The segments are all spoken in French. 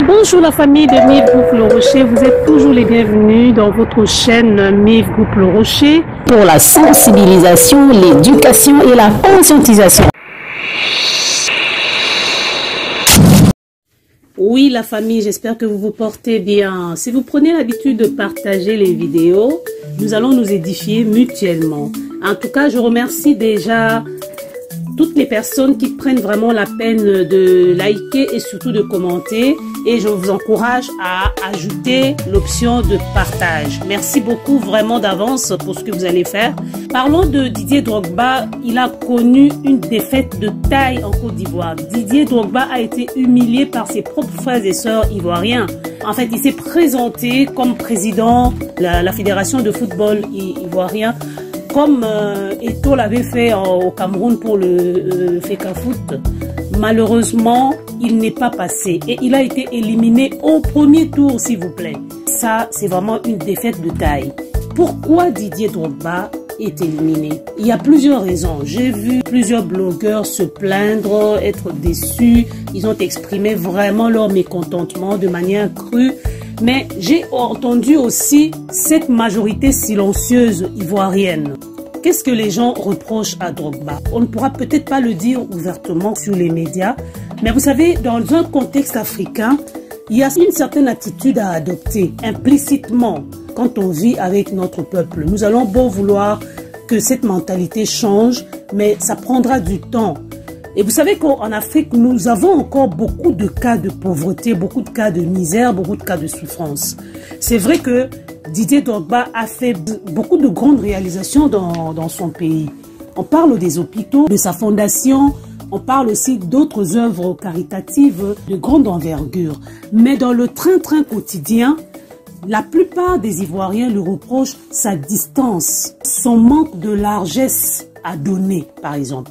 Bonjour la famille de Miv Groupe Le Rocher, vous êtes toujours les bienvenus dans votre chaîne Miv Groupe Le Rocher pour la sensibilisation, l'éducation et la conscientisation. Oui la famille, j'espère que vous vous portez bien. Si vous prenez l'habitude de partager les vidéos, nous allons nous édifier mutuellement. En tout cas, je remercie déjà toutes les personnes qui prennent vraiment la peine de liker et surtout de commenter. Et je vous encourage à ajouter l'option de partage. Merci beaucoup vraiment d'avance pour ce que vous allez faire. Parlons de Didier Drogba. Il a connu une défaite de taille en Côte d'Ivoire. Didier Drogba a été humilié par ses propres frères et sœurs ivoiriens. En fait, il s'est présenté comme président de la Fédération de football ivoirien, comme Eto'o l'avait fait au Cameroun pour le FECAFOOT. Malheureusement, il n'est pas passé et il a été éliminé au premier tour, s'il vous plaît. Ça, c'est vraiment une défaite de taille. Pourquoi Didier Drogba est éliminé? Il y a plusieurs raisons. J'ai vu plusieurs blogueurs se plaindre, être déçus. Ils ont exprimé vraiment leur mécontentement de manière crue. Mais j'ai entendu aussi cette majorité silencieuse ivoirienne. Qu'est-ce que les gens reprochent à Drogba? On ne pourra peut-être pas le dire ouvertement sur les médias, mais vous savez, dans un contexte africain, il y a une certaine attitude à adopter implicitement quand on vit avec notre peuple. Nous allons beau vouloir que cette mentalité change, mais ça prendra du temps. Et vous savez qu'en Afrique, nous avons encore beaucoup de cas de pauvreté, beaucoup de cas de misère, beaucoup de cas de souffrance. C'est vrai que Didier Drogba a fait beaucoup de grandes réalisations dans son pays. On parle des hôpitaux, de sa fondation, on parle aussi d'autres œuvres caritatives de grande envergure. Mais dans le train-train quotidien, la plupart des Ivoiriens lui reprochent sa distance, son manque de largesse à donner, par exemple.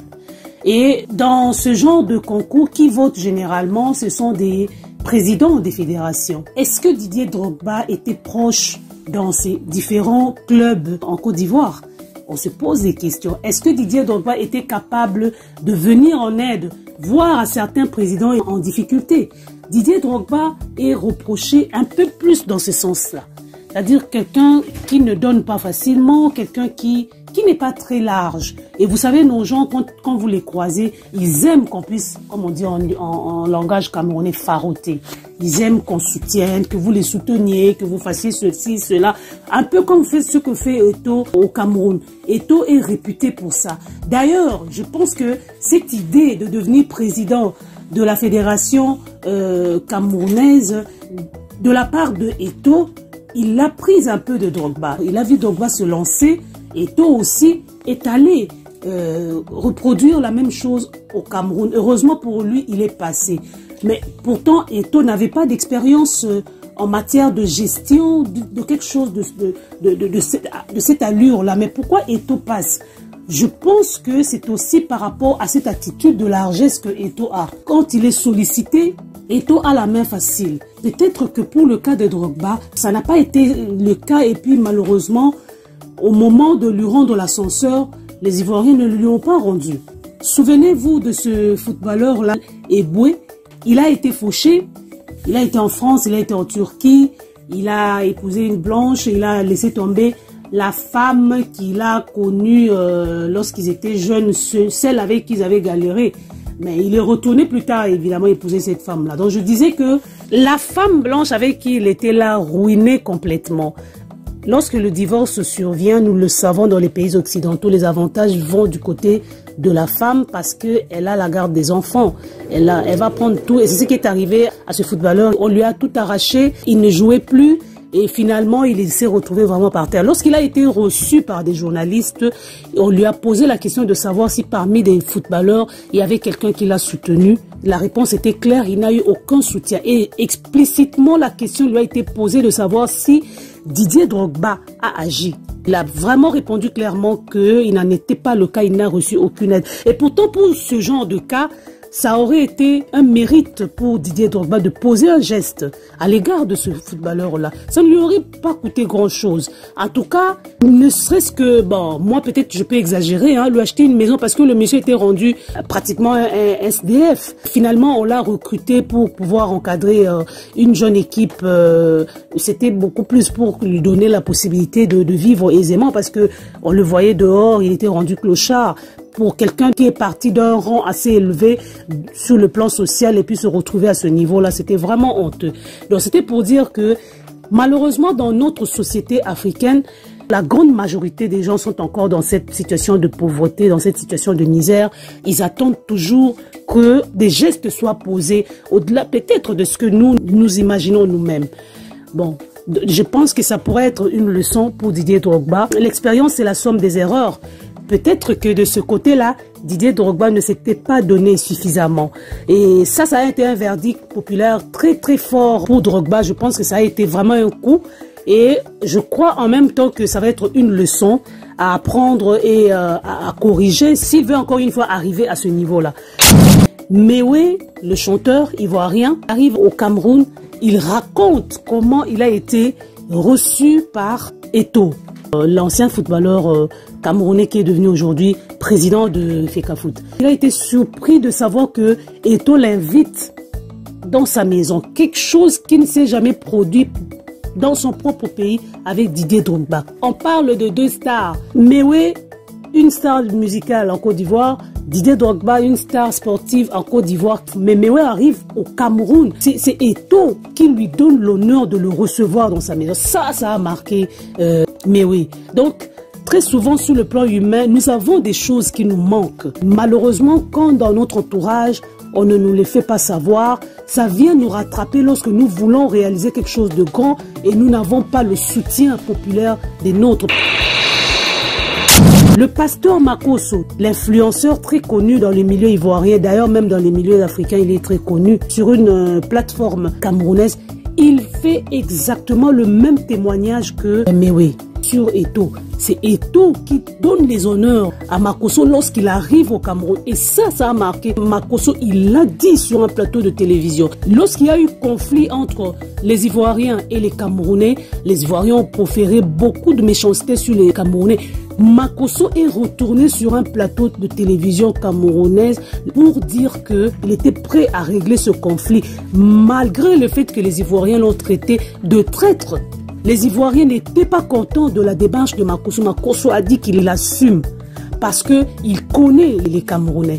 Et dans ce genre de concours, qui vote généralement, ce sont des présidents des fédérations. Est-ce que Didier Drogba était proche dans ces différents clubs en Côte d'Ivoire? On se pose des questions. Est-ce que Didier Drogba était capable de venir en aide, voire à certains présidents en difficulté? Didier Drogba est reproché un peu plus dans ce sens-là. C'est-à-dire quelqu'un qui ne donne pas facilement, quelqu'un qui n'est pas très large. Et vous savez, nos gens, quand vous les croisez, ils aiment qu'on puisse, comme on dit en langage camerounais, faroter. Ils aiment qu'on soutienne, que vous les souteniez, que vous fassiez ceci, cela. Un peu comme ce que fait Eto'o au Cameroun. Eto'o est réputé pour ça. D'ailleurs, je pense que cette idée de devenir président de la fédération camerounaise, de la part de Eto'o, il l'a prise un peu de Drogba. Il a vu Drogba se lancer. Eto'o aussi est allé reproduire la même chose au Cameroun. Heureusement pour lui, il est passé. Mais pourtant, Eto'o n'avait pas d'expérience en matière de gestion de quelque chose de cette allure-là. Mais pourquoi Eto'o passe? Je pense que c'est aussi par rapport à cette attitude de largesse que Eto'o a. Quand il est sollicité, Eto'o a la main facile. Peut-être que pour le cas de Drogba, ça n'a pas été le cas et puis malheureusement, au moment de lui rendre l'ascenseur, les Ivoiriens ne lui ont pas rendu. Souvenez-vous de ce footballeur-là, Eboué. Il a été fauché, il a été en France, il a été en Turquie, il a épousé une blanche, il a laissé tomber la femme qu'il a connue lorsqu'ils étaient jeunes, celle avec qui ils avaient galéré. Mais il est retourné plus tard, évidemment, épouser cette femme-là. Donc je disais que la femme blanche avec qui il était là, ruinée complètement. Lorsque le divorce survient, nous le savons dans les pays occidentaux, les avantages vont du côté de la femme parce qu'elle a la garde des enfants. Elle va prendre tout. Et c'est ce qui est arrivé à ce footballeur. On lui a tout arraché, il ne jouait plus. Et finalement, il s'est retrouvé vraiment par terre. Lorsqu'il a été reçu par des journalistes, on lui a posé la question de savoir si parmi des footballeurs, il y avait quelqu'un qui l'a soutenu. La réponse était claire, il n'a eu aucun soutien. Et explicitement, la question lui a été posée de savoir si Didier Drogba a agi. Il a vraiment répondu clairement qu'il n'en était pas le cas, il n'a reçu aucune aide. Et pourtant, pour ce genre de cas, ça aurait été un mérite pour Didier Drogba de poser un geste à l'égard de ce footballeur-là. Ça ne lui aurait pas coûté grand-chose. En tout cas, ne serait-ce que, bon, moi peut-être je peux exagérer, hein, lui acheter une maison parce que le monsieur était rendu pratiquement un SDF. Finalement, on l'a recruté pour pouvoir encadrer une jeune équipe. C'était beaucoup plus pour lui donner la possibilité de vivre aisément parce que on le voyait dehors, il était rendu clochard. Pour quelqu'un qui est parti d'un rang assez élevé sur le plan social et puis se retrouver à ce niveau-là, c'était vraiment honteux. Donc c'était pour dire que malheureusement dans notre société africaine, la grande majorité des gens sont encore dans cette situation de pauvreté, dans cette situation de misère. Ils attendent toujours que des gestes soient posés au-delà peut-être de ce que nous imaginons nous-mêmes. Bon, je pense que ça pourrait être une leçon pour Didier Drogba. L'expérience, c'est la somme des erreurs. Peut-être que de ce côté-là, Didier Drogba ne s'était pas donné suffisamment. Et ça a été un verdict populaire très très fort pour Drogba. Je pense que ça a été vraiment un coup. Et je crois en même temps que ça va être une leçon à apprendre et à corriger s'il veut encore une fois arriver à ce niveau-là. Mewe, le chanteur ivoirien, arrive au Cameroun. Il raconte comment il a été reçu par Eto'o, l'ancien footballeur camerounais qui est devenu aujourd'hui président de FECAFOOT. Il a été surpris de savoir que Eto'o l'invite dans sa maison, quelque chose qui ne s'est jamais produit dans son propre pays avec Didier Drogba. On parle de deux stars. Mewe, une star musicale en Côte d'Ivoire, Didier Drogba, une star sportive en Côte d'Ivoire. Mais Mewe arrive au Cameroun. C'est Eto'o qui lui donne l'honneur de le recevoir dans sa maison. Ça a marqué Mewe. Donc, très souvent, sur le plan humain, nous avons des choses qui nous manquent. Malheureusement, quand dans notre entourage, on ne nous les fait pas savoir, ça vient nous rattraper lorsque nous voulons réaliser quelque chose de grand et nous n'avons pas le soutien populaire des nôtres. Le pasteur Makosso, l'influenceur très connu dans les milieux ivoiriens, d'ailleurs même dans les milieux africains, il est très connu, sur une plateforme camerounaise, il fait exactement le même témoignage que Mewe sur Eto'o. C'est Eto'o qui donne les honneurs à Makosso lorsqu'il arrive au Cameroun. Et ça a marqué Makosso. Il l'a dit sur un plateau de télévision. Lorsqu'il y a eu conflit entre les Ivoiriens et les Camerounais, les Ivoiriens ont proféré beaucoup de méchanceté sur les Camerounais. Makosso est retourné sur un plateau de télévision camerounaise pour dire qu'il était prêt à régler ce conflit, malgré le fait que les Ivoiriens l'ont traité de traître. Les Ivoiriens n'étaient pas contents de la démarche de Makosso. Makosso a dit qu'il l'assume parce qu'il connaît les Camerounais.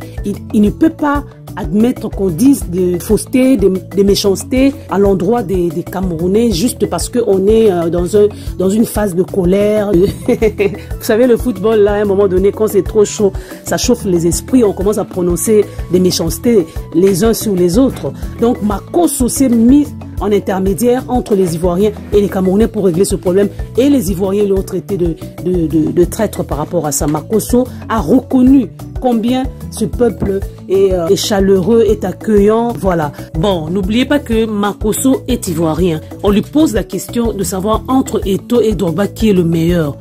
Il ne peut pas admettre qu'on dise des faussetés, des méchancetés à l'endroit des Camerounais juste parce qu'on est dans une phase de colère. Vous savez, le football, là, à un moment donné, quand c'est trop chaud, ça chauffe les esprits, on commence à prononcer des méchancetés les uns sur les autres. Donc, Makosso s'est mis en intermédiaire entre les Ivoiriens et les Camerounais pour régler ce problème. Et les Ivoiriens l'ont traité de traître par rapport à ça. Makosso a reconnu combien ce peuple est chaleureux, est accueillant. Voilà. Bon, n'oubliez pas que Makosso est ivoirien. On lui pose la question de savoir entre Eto'o et Drogba qui est le meilleur.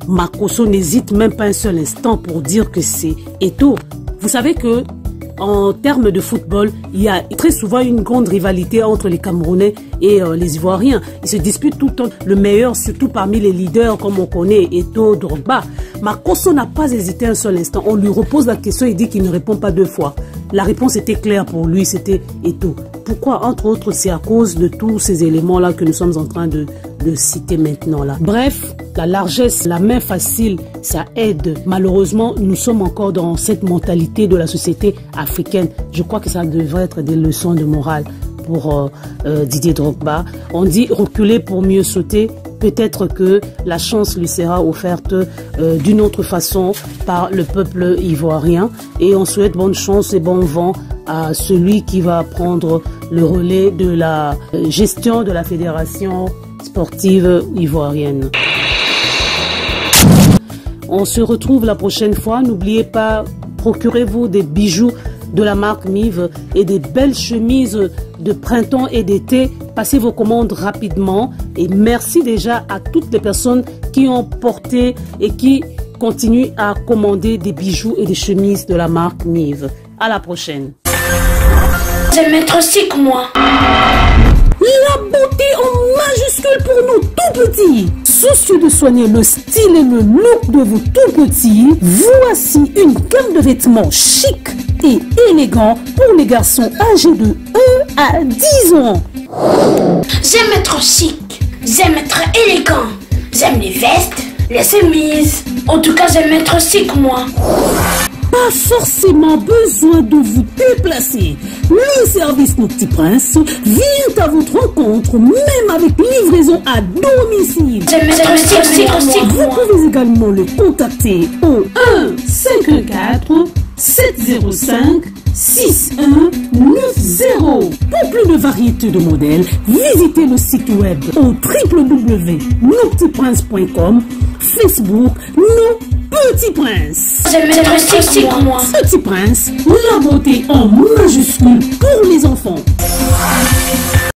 Makosso n'hésite même pas un seul instant pour dire que c'est Eto'o. Vous savez que en termes de football, il y a très souvent une grande rivalité entre les Camerounais et les Ivoiriens. Ils se disputent tout le temps le meilleur, surtout parmi les leaders comme on connaît, Eto'o, Drogba. Makosso n'a pas hésité un seul instant. On lui repose la question, il dit qu'il ne répond pas deux fois. La réponse était claire pour lui, c'était Eto'o. Pourquoi? Entre autres, c'est à cause de tous ces éléments-là que nous sommes en train de citer maintenant là. Bref, la largesse, la main facile, ça aide. Malheureusement, nous sommes encore dans cette mentalité de la société africaine. Je crois que ça devrait être des leçons de morale pour Didier Drogba. On dit reculer pour mieux sauter. Peut-être que la chance lui sera offerte d'une autre façon par le peuple ivoirien. Et on souhaite bonne chance et bon vent à celui qui va prendre le relais de la gestion de la fédération sportive ivoirienne. On se retrouve la prochaine fois. N'oubliez pas, procurez-vous des bijoux de la marque Mive et des belles chemises de printemps et d'été. Passez vos commandes rapidement et merci déjà à toutes les personnes qui ont porté et qui continuent à commander des bijoux et des chemises de la marque Mive. À la prochaine. J'aime être chic, moi. La beauté en majuscule pour nous tout petits. Soucieux de soigner le style et le look de vous tout petits, voici une gamme de vêtements chic et élégants pour les garçons âgés de 1 à 10 ans. J'aime être chic, j'aime être élégant, j'aime les vestes, les chemises. En tout cas, j'aime être chic, moi. Pas forcément besoin de vous déplacer. Le service Nos Petits Princes vient à votre rencontre, même avec livraison à domicile. J'aime être chic, Vous pouvez également le contacter au 1-514 705 6190. Pour plus de variétés de modèles, visitez le site web au www.nospetitsprinces.com, Facebook Nos Petits Princes. J'aime être chic, moi. Petits Princes, la beauté en majuscule pour les enfants.